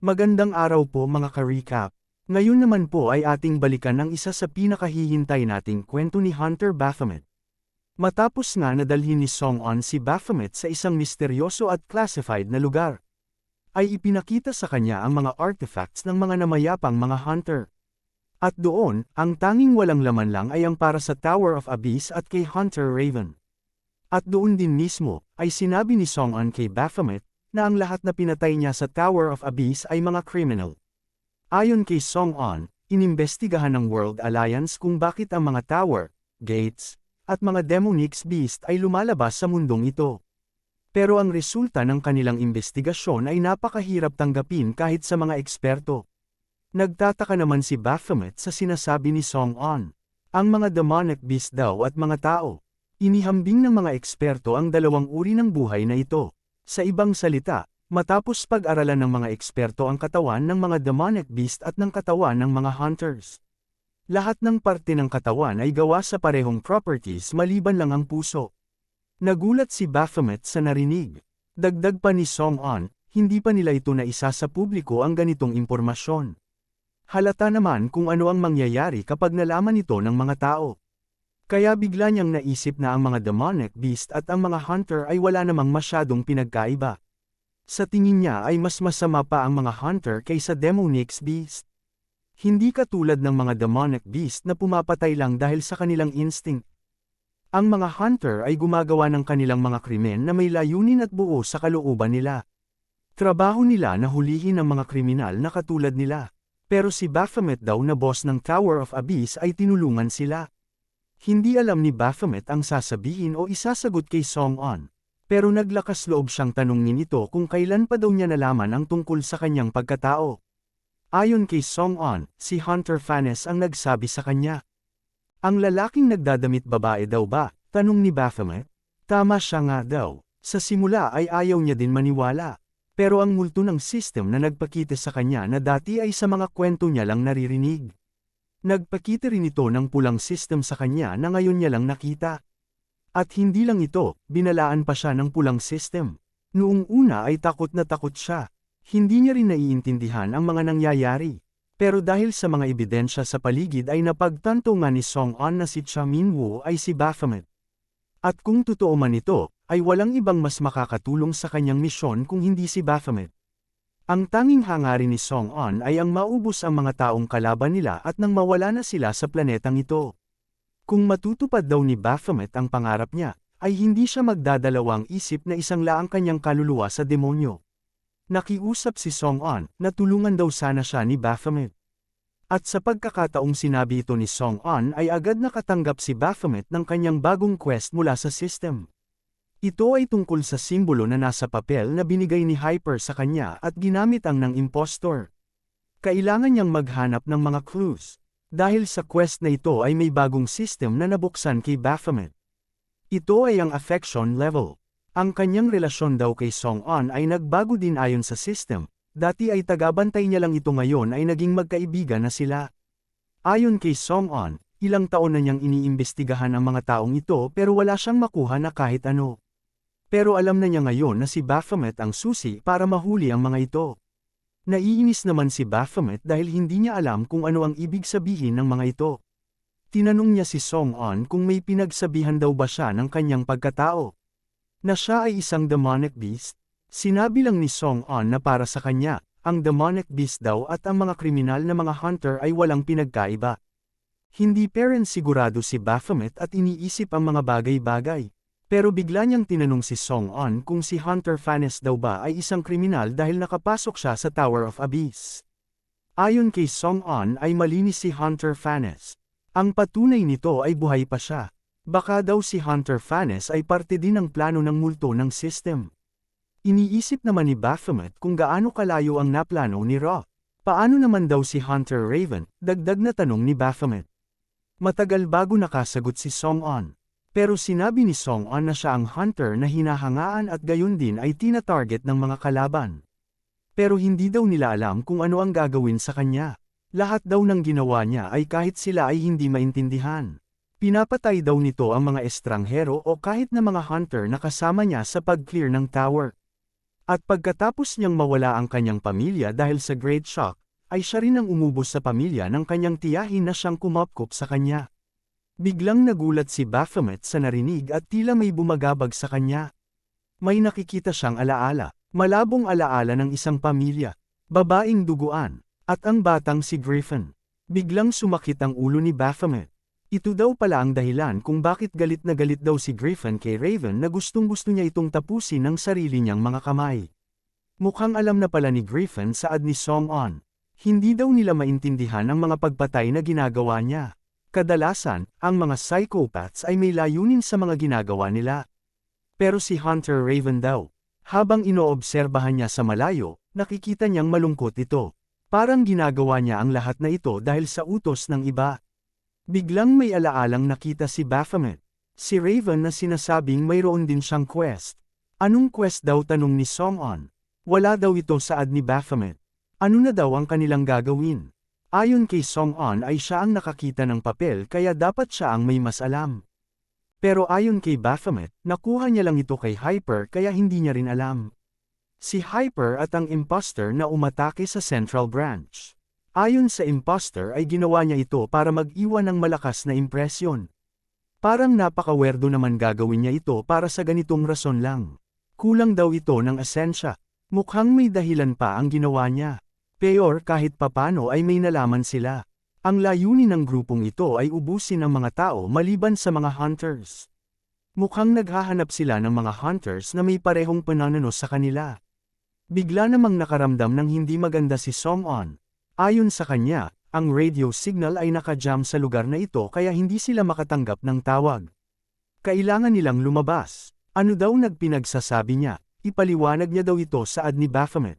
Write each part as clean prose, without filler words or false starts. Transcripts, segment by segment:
Magandang araw po mga ka-recap. Ngayon naman po ay ating balikan ang isa sa pinakahihintay nating kwento ni Hunter Baphomet. Matapos nga nadalhin ni Song-on si Baphomet sa isang misteryoso at classified na lugar, ay ipinakita sa kanya ang mga artifacts ng mga namayapang mga hunter. At doon, ang tanging walang laman lang ay ang para sa Tower of Abyss at kay Hunter Raven. At doon din mismo, ay sinabi ni Song-on kay Baphomet, na ang lahat na pinatay niya sa Tower of Abyss ay mga criminal. Ayon kay Song-on, inimbestigahan ng World Alliance kung bakit ang mga tower, gates, at mga demonic beast ay lumalabas sa mundong ito. Pero ang resulta ng kanilang investigasyon ay napakahirap tanggapin kahit sa mga eksperto. Nagtataka naman si Baphomet sa sinasabi ni Song-on. Ang mga demonic beast daw at mga tao. Inihambing ng mga eksperto ang dalawang uri ng buhay na ito. Sa ibang salita, matapos pag-aralan ng mga eksperto ang katawan ng mga demonic beast at ng katawan ng mga hunters. Lahat ng parte ng katawan ay gawa sa parehong properties maliban lang ang puso. Nagulat si Baphomet sa narinig. Dagdag pa ni Song-on, hindi pa nila ito naisa sa publiko ang ganitong impormasyon. Halata naman kung ano ang mangyayari kapag nalaman ito ng mga tao. Kaya bigla niyang naisip na ang mga demonic beast at ang mga hunter ay wala namang masyadong pinagkaiba. Sa tingin niya ay mas masama pa ang mga hunter kaysa demonic beast. Hindi katulad ng mga demonic beast na pumapatay lang dahil sa kanilang instinct. Ang mga hunter ay gumagawa ng kanilang mga krimen na may layunin at buo sa kalooban nila. Trabaho nila na hulihin ang mga kriminal na katulad nila. Pero si Baphomet daw na boss ng Tower of Abyss ay tinulungan sila. Hindi alam ni Baphomet ang sasabihin o isasagot kay Song-on. Pero naglakas loob siyang tanungin ito kung kailan pa daw niya nalaman ang tungkol sa kanyang pagkatao. Ayon kay Song-on, si Hunter Fanes ang nagsabi sa kanya. Ang lalaking nagdadamit babae daw ba? Tanong ni Baphomet. Tama siya nga daw. Sa simula ay ayaw niya din maniwala. Pero ang multo ng system na nagpakita sa kanya na dati ay sa mga kwento niya lang naririnig. Nagpakita rin ito ng pulang system sa kanya na ngayon niya lang nakita. At hindi lang ito, binalaan pa siya ng pulang system. Noong una ay takot na takot siya. Hindi niya rin naiintindihan ang mga nangyayari. Pero dahil sa mga ebidensya sa paligid ay napagtanto nga ni Song-on na si Cha Min-woo ay si Baphomet. At kung totoo man ito, ay walang ibang mas makakatulong sa kanyang misyon kung hindi si Baphomet. Ang tanging hangarin ni Song-on ay ang maubos ang mga taong kalaban nila at nang mawala na sila sa planetang ito. Kung matutupad daw ni Baphomet ang pangarap niya, ay hindi siya magdadalawang isip na isang laang kanyang kaluluwa sa demonyo. Nakiusap si Song-on na tulungan daw sana siya ni Baphomet. At sa pagkakataong sinabi ito ni Song-on ay agad nakatanggap si Baphomet ng kanyang bagong quest mula sa system. Ito ay tungkol sa simbolo na nasa papel na binigay ni Hyper sa kanya at ginamit ang ng impostor. Kailangan niyang maghanap ng mga clues. Dahil sa quest na ito ay may bagong system na nabuksan kay Baphomet. Ito ay ang affection level. Ang kanyang relasyon daw kay Song-on ay nagbago din ayon sa system. Dati ay tagabantay niya lang ito, ngayon ay naging magkaibigan na sila. Ayon kay Song-on, ilang taon na niyang iniimbestigahan ang mga taong ito pero wala siyang makuha na kahit ano. Pero alam na niya ngayon na si Baphomet ang susi para mahuli ang mga ito. Naiinis naman si Baphomet dahil hindi niya alam kung ano ang ibig sabihin ng mga ito. Tinanong niya si Song-on kung may pinagsabihan daw ba siya ng kanyang pagkatao. Na siya ay isang demonic beast. Sinabi lang ni Song-on na para sa kanya, ang demonic beast daw at ang mga kriminal na mga hunter ay walang pinagkaiba. Hindi pa rin sigurado si Baphomet at iniisip ang mga bagay-bagay. Pero bigla niyang tinanong si Song-on kung si Hunter Fanes daw ba ay isang kriminal dahil nakapasok siya sa Tower of Abyss. Ayon kay Song-on ay malinis si Hunter Fanes. Ang patunay nito ay buhay pa siya. Baka daw si Hunter Fanes ay parte din ng plano ng multo ng system. Iniisip naman ni Baphomet kung gaano kalayo ang naplano ni Ra. Paano naman daw si Hunter Raven? Dagdag na tanong ni Baphomet. Matagal bago nakasagot si Song-on. Pero sinabi ni Song-on na siya ang hunter na hinahangaan at gayon din ay tina-target ng mga kalaban. Pero hindi daw nila alam kung ano ang gagawin sa kanya. Lahat daw ng ginawa niya ay kahit sila ay hindi maintindihan. Pinapatay daw nito ang mga estranghero o kahit na mga hunter na kasama niya sa pag-clear ng tower. At pagkatapos niyang mawala ang kanyang pamilya dahil sa Great Shock, ay siya rin ang umubos sa pamilya ng kanyang tiyahin na siyang kumapkop sa kanya. Biglang nagulat si Baphomet sa narinig at tila may bumagabag sa kanya. May nakikita siyang alaala, malabong alaala ng isang pamilya, babaeng duguan, at ang batang si Griffin. Biglang sumakit ang ulo ni Baphomet. Ito daw pala ang dahilan kung bakit galit na galit daw si Griffin kay Raven na gustong-gusto niya itong tapusin ng sarili niyang mga kamay. Mukhang alam na pala ni Griffin saad ni Song-on. Hindi daw nila maintindihan ang mga pagpatay na ginagawa niya. Kadalasan, ang mga psychopaths ay may layunin sa mga ginagawa nila. Pero si Hunter Raven daw, habang inoobserbahan niya sa malayo, nakikita niyang malungkot ito. Parang ginagawa niya ang lahat na ito dahil sa utos ng iba. Biglang may alaalang nakita si Baphomet. Si Raven na sinasabing mayroon din siyang quest. Anong quest daw tanong ni Song-on? Wala daw ito saad ni Baphomet. Ano na daw ang kanilang gagawin? Ayon kay Song-on ay siya ang nakakita ng papel kaya dapat siya ang may mas alam. Pero ayon kay Baphomet, nakuha niya lang ito kay Hyper kaya hindi niya rin alam. Si Hyper at ang imposter na umatake sa Central Branch. Ayon sa imposter ay ginawa niya ito para mag-iwan ng malakas na impresyon. Parang napakawerdo naman gagawin niya ito para sa ganitong rason lang. Kulang daw ito ng esensya. Mukhang may dahilan pa ang ginawa niya. Peor kahit papano ay may nalaman sila. Ang layunin ng grupong ito ay ubusin ang mga tao maliban sa mga hunters. Mukhang naghahanap sila ng mga hunters na may parehong pananano sa kanila. Bigla namang nakaramdam ng hindi maganda si Song-on. Ayon sa kanya, ang radio signal ay nakajam sa lugar na ito kaya hindi sila makatanggap ng tawag. Kailangan nilang lumabas. Ano daw nagpinagsasabi niya? Ipaliwanag niya daw ito saad ni Baphomet.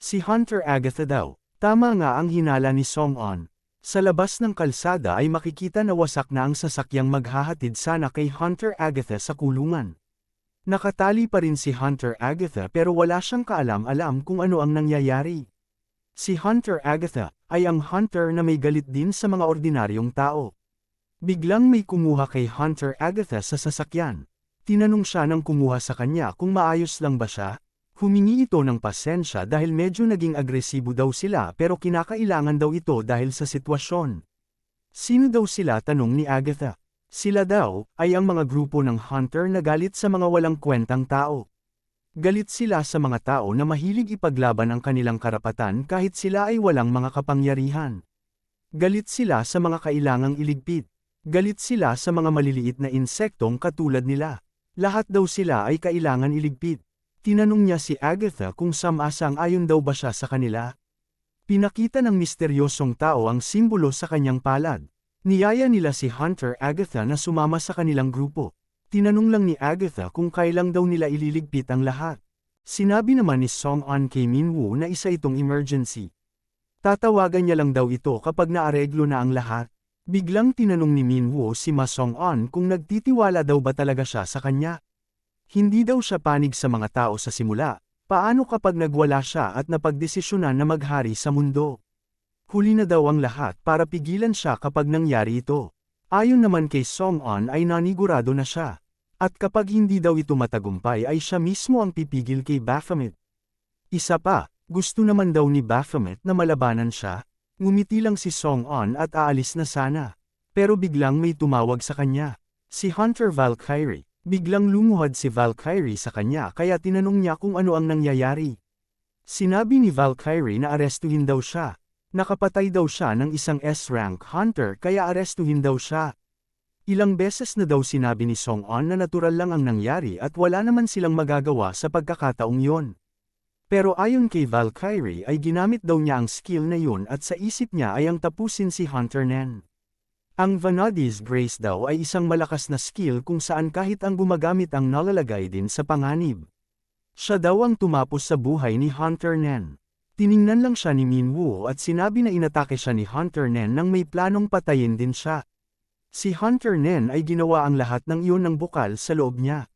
Si Hunter Agatha daw, tama nga ang hinala ni Song-on. Sa labas ng kalsada ay makikita na wasak na ang sasakyang maghahatid sana kay Hunter Agatha sa kulungan. Nakatali pa rin si Hunter Agatha pero wala siyang kaalam-alam kung ano ang nangyayari. Si Hunter Agatha ay ang hunter na may galit din sa mga ordinaryong tao. Biglang may kumuha kay Hunter Agatha sa sasakyan. Tinanong siya ng kumuha sa kanya kung maayos lang ba siya. Humingi ito ng pasensya dahil medyo naging agresibo daw sila pero kinakailangan daw ito dahil sa sitwasyon. Sino daw sila tanong ni Agatha? Sila daw ay ang mga grupo ng hunter na galit sa mga walang kwentang tao. Galit sila sa mga tao na mahilig ipaglaban ang kanilang karapatan kahit sila ay walang mga kapangyarihan. Galit sila sa mga kailangang iligpit. Galit sila sa mga maliliit na insektong katulad nila. Lahat daw sila ay kailangan iligpit. Tinanong niya si Agatha kung sang-ayon daw ba siya sa kanila. Pinakita ng misteryosong tao ang simbolo sa kanyang palad. Niyaya nila si Hunter Agatha na sumama sa kanilang grupo. Tinanong lang ni Agatha kung kailang daw nila ililigpit ang lahat. Sinabi naman ni Song-on kay Minwoo na isa itong emergency. Tatawagan niya lang daw ito kapag naareglo na ang lahat. Biglang tinanong ni Minwoo si Ma Song-on kung nagtitiwala daw ba talaga siya sa kanya. Hindi daw siya panig sa mga tao sa simula. Paano kapag nagwala siya at napagdesisyonan na maghari sa mundo? Huli na daw ang lahat para pigilan siya kapag nangyari ito. Ayon naman kay Song-on ay nanigurado na siya. At kapag hindi daw ito matagumpay ay siya mismo ang pipigil kay Baphomet. Isa pa, gusto naman daw ni Baphomet na malabanan siya. Ngumiti lang si Song-on at aalis na sana. Pero biglang may tumawag sa kanya. Si Hunter Valkyrie. Biglang lumuhod si Valkyrie sa kanya kaya tinanong niya kung ano ang nangyayari. Sinabi ni Valkyrie na arestuhin daw siya. Nakapatay daw siya ng isang S-rank hunter kaya arestuhin daw siya. Ilang beses na daw sinabi ni Song-on na natural lang ang nangyari at wala naman silang magagawa sa pagkakataong yon. Pero ayon kay Valkyrie ay ginamit daw niya ang skill na yun at sa isip niya ay ang tapusin si Hunter Nen. Ang Vanadi's Grace daw ay isang malakas na skill kung saan kahit ang gumagamit ang nalalagay din sa panganib. Siya daw ang tumapos sa buhay ni Hunter Nen. Tiningnan lang siya ni Minwoo at sinabi na inatake siya ni Hunter Nen nang may planong patayin din siya. Si Hunter Nen ay ginawa ang lahat ng iyon ng bukal sa loob niya.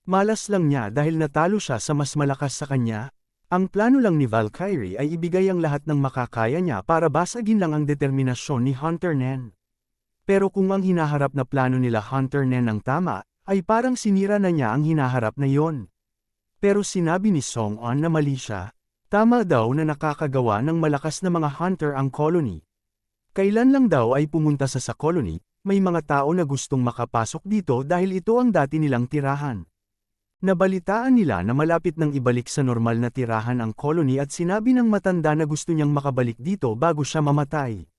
Malas lang niya dahil natalo siya sa mas malakas sa kanya. Ang plano lang ni Valkyrie ay ibigay ang lahat ng makakaya niya para basagin lang ang determinasyon ni Hunter Nen. Pero kung ang hinaharap na plano nila Hunter Nen ang tama, ay parang sinira na niya ang hinaharap na yon. Pero sinabi ni Song-on na mali siya. Tama daw na nakakagawa ng malakas na mga hunter ang colony. Kailan lang daw ay pumunta sa colony, may mga tao na gustong makapasok dito dahil ito ang dati nilang tirahan. Nabalitaan nila na malapit nang ibalik sa normal na tirahan ang colony at sinabi ng matanda na gusto niyang makabalik dito bago siya mamatay.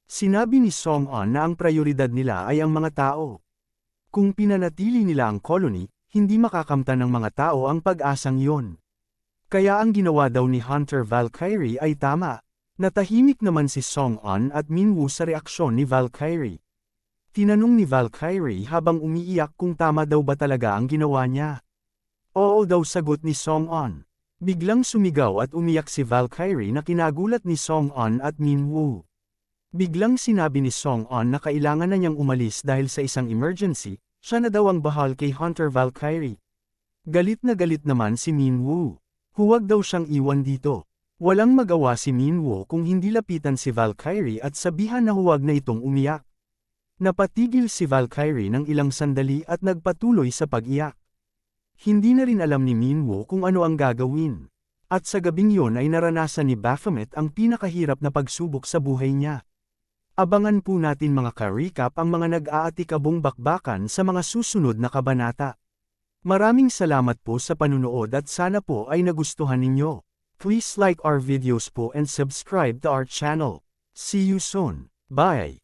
Sinabi ni Song-on na ang prioridad nila ay ang mga tao. Kung pinanatili nila ang colony, hindi makakamtan ng mga tao ang pag-asang iyon. Kaya ang ginawa daw ni Hunter Valkyrie ay tama. Natahimik naman si Song-on at Minwoo sa reaksyon ni Valkyrie. Tinanong ni Valkyrie habang umiiyak kung tama daw ba talaga ang ginawa niya. Oo daw sagot ni Song-on. Biglang sumigaw at umiyak si Valkyrie na kinagulat ni Song-on at Minwoo. Biglang sinabi ni Song-on na kailangan na niyang umalis dahil sa isang emergency, siya na daw ang bahal kay Hunter Valkyrie. Galit na galit naman si Minwoo. Huwag daw siyang iwan dito. Walang magawa si Minwoo kung hindi lapitan si Valkyrie at sabihan na huwag na itong umiyak. Napatigil si Valkyrie ng ilang sandali at nagpatuloy sa pag-iyak. Hindi na rin alam ni Minwoo kung ano ang gagawin. At sa gabing yon ay naranasan ni Baphomet ang pinakahirap na pagsubok sa buhay niya. Abangan po natin mga ka-recap ang mga nag-aatikabong bakbakan sa mga susunod na kabanata. Maraming salamat po sa panunood at sana po ay nagustuhan ninyo. Please like our videos po and subscribe to our channel. See you soon. Bye!